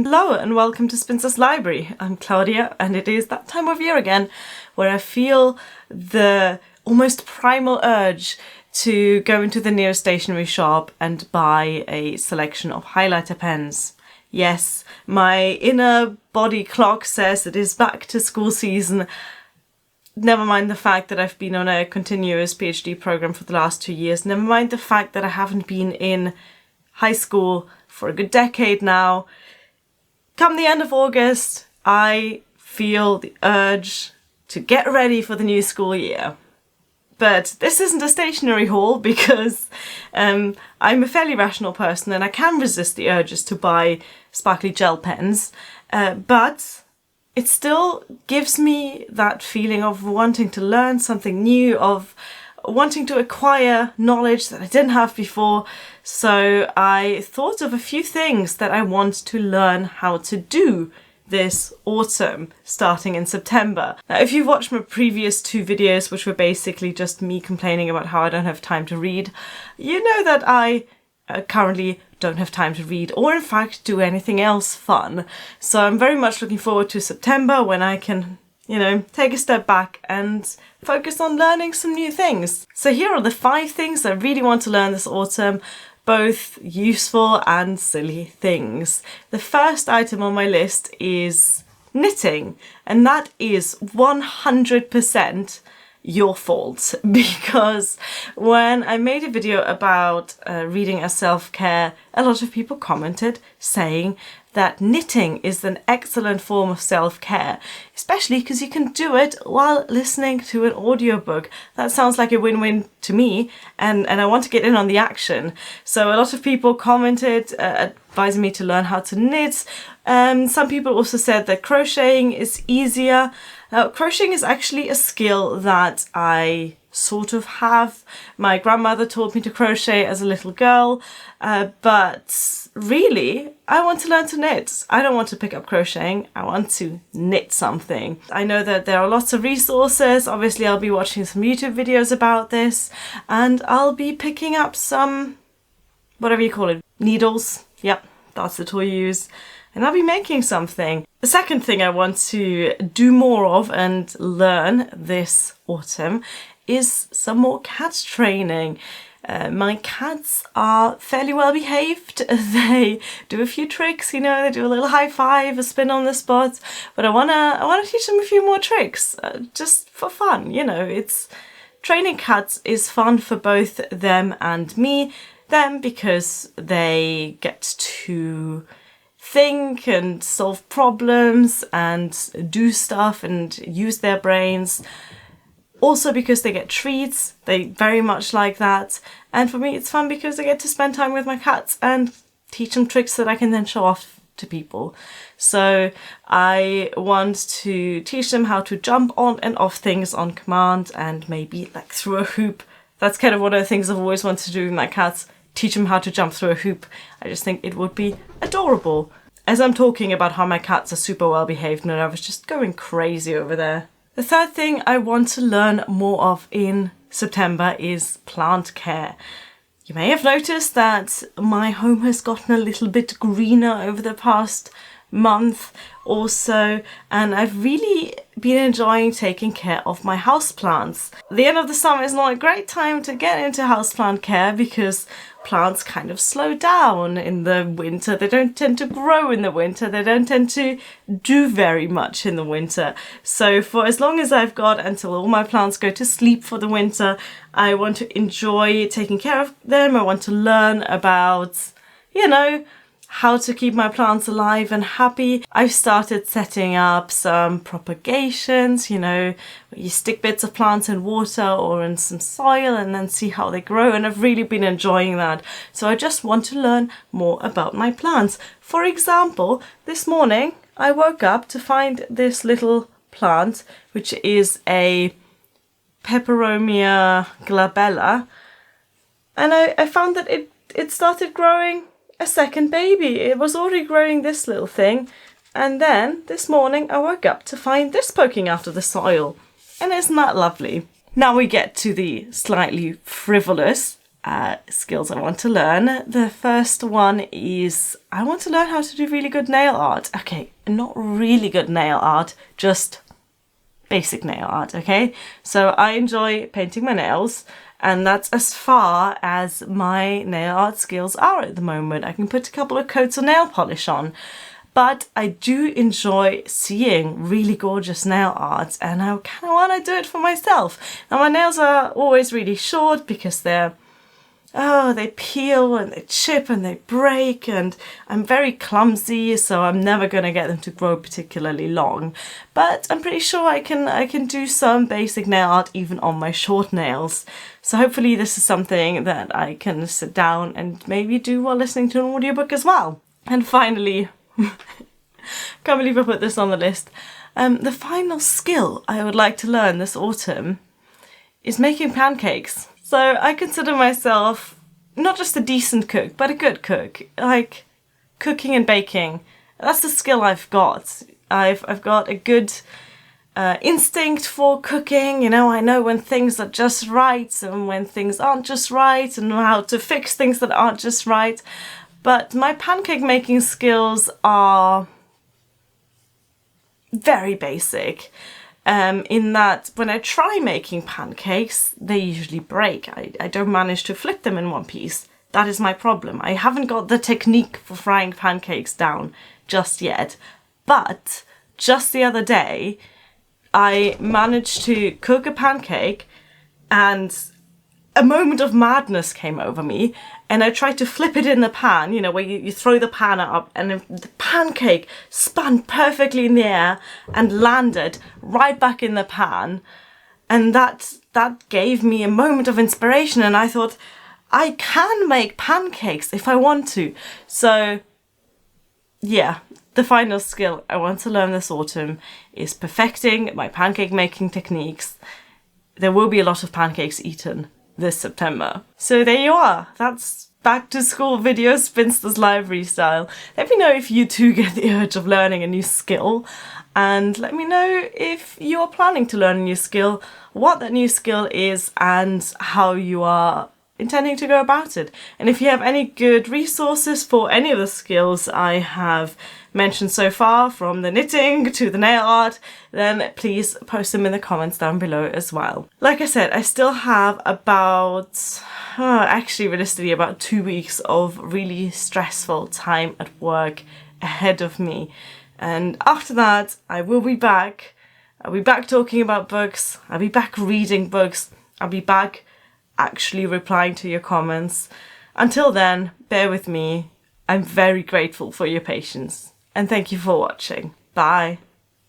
hello and welcome to Spinster's Library. I'm Claudia and it is that time of year again where I feel the almost primal urge to go into the nearest stationery shop and buy a selection of highlighter pens. Yes, my inner body clock says it is back to school season. Never mind the fact that I've been on a continuous PhD program for the last 2 years. Never mind the fact that I haven't been in high school for a good decade now. Come the end of August, I feel the urge to get ready for the new school year. But this isn't a stationery haul because I'm a fairly rational person and I can resist the urges to buy sparkly gel pens. But it still gives me that feeling of wanting to learn something new, of wanting to acquire knowledge that I didn't have before. So I thought of a few things that I want to learn how to do this autumn, starting in September. Now, if you've watched my previous 2 videos, which were basically just me complaining about how I don't have time to read, you know that I currently don't have time to read or in fact do anything else fun. So I'm very much looking forward to September when I can, take a step back and focus on learning some new things. So here are the 5 things I really want to learn this autumn, both useful and silly things. The first item on my list is knitting, and that is 100% your fault, because when I made a video about reading as self-care, a lot of people commented saying that knitting is an excellent form of self-care, especially because you can do it while listening to an audiobook. That sounds like a win-win to me, and I want to get in on the action. So a lot of people commented advising me to learn how to knit. Some people also said that crocheting is easier. Now, crocheting is actually a skill that I sort of have. My grandmother taught me to crochet as a little girl, but really, I want to learn to knit. I don't want to pick up crocheting, I want to knit something. I know that there are lots of resources. Obviously, I'll be watching some YouTube videos about this, and I'll be picking up some, whatever you call it, needles. Yep, that's the tool you use. And I'll be making something. The second thing I want to do more of and learn this autumn is some more cat training. My cats are fairly well behaved. They do a few tricks, they do a little high five, a spin on the spot. But I wanna teach them a few more tricks, just for fun. It's training cats is fun for both them and me. Them because they get to think and solve problems and do stuff and use their brains. Also because they get treats, they very much like that. And for me it's fun because I get to spend time with my cats and teach them tricks that I can then show off to people. So I want to teach them how to jump on and off things on command, and maybe like through a hoop. That's kind of one of the things I've always wanted to do with my cats. Teach them how to jump through a hoop. I just think it would be adorable. As I'm talking about how my cats are super well behaved, and I was just going crazy over there. The third thing I want to learn more of in September is plant care. You may have noticed that my home has gotten a little bit greener over the past month or so, and I've really been enjoying taking care of my houseplants. The end of the summer is not a great time to get into houseplant care because plants kind of slow down in the winter. They don't tend to grow in the winter. They don't tend to do very much in the winter. So for as long as I've got until all my plants go to sleep for the winter, I want to enjoy taking care of them. I want to learn about, how to keep my plants alive and happy. I've started setting up some propagations, where you stick bits of plants in water or in some soil and then see how they grow, and I've really been enjoying that. So I just want to learn more about my plants. For example, this morning I woke up to find this little plant, which is a Peperomia glabella, and I found that it started growing a second baby. It was already growing this little thing, and then this morning I woke up to find this poking out of the soil. And isn't that lovely? Now we get to the slightly frivolous skills I want to learn. The first one is I want to learn how to do really good nail art. Okay, not really good nail art, just basic nail art, okay? So I enjoy painting my nails, and that's as far as my nail art skills are at the moment. I can put a couple of coats of nail polish on, but I do enjoy seeing really gorgeous nail art, and I kind of want to do it for myself. Now my nails are always really short because they peel and they chip and they break, and I'm very clumsy, so I'm never going to get them to grow particularly long. But I'm pretty sure I can do some basic nail art even on my short nails. So hopefully this is something that I can sit down and maybe do while listening to an audiobook as well. And finally, can't believe I put this on the list, the final skill I would like to learn this autumn is making pancakes. So I consider myself not just a decent cook, but a good cook. Like, cooking and baking, that's the skill I've got. I've got a good instinct for cooking. You know, I know when things are just right and when things aren't just right, and how to fix things that aren't just right. But my pancake making skills are very basic. In that when I try making pancakes, they usually break. I don't manage to flip them in one piece. That is my problem. I haven't got the technique for frying pancakes down just yet. But just the other day, I managed to cook a pancake and a moment of madness came over me, and I tried to flip it in the pan, you know, where you throw the pan up, and the pancake spun perfectly in the air and landed right back in the pan. And that gave me a moment of inspiration, and I thought, I can make pancakes if I want to. So yeah, the final skill I want to learn this autumn is perfecting my pancake making techniques. There will be a lot of pancakes eaten this September. So there you are. That's back to school video Spinster's library style. Let me know if you too get the urge of learning a new skill, and let me know if you're planning to learn a new skill, what that new skill is, and how you are intending to go about it. And if you have any good resources for any of the skills I have mentioned so far, from the knitting to the nail art, then please post them in the comments down below as well. Like I said, I still have actually realistically about 2 weeks of really stressful time at work ahead of me. And after that, I will be back. I'll be back talking about books. I'll be back reading books. I'll be back actually replying to your comments. Until then, bear with me. I'm very grateful for your patience. And thank you for watching. Bye.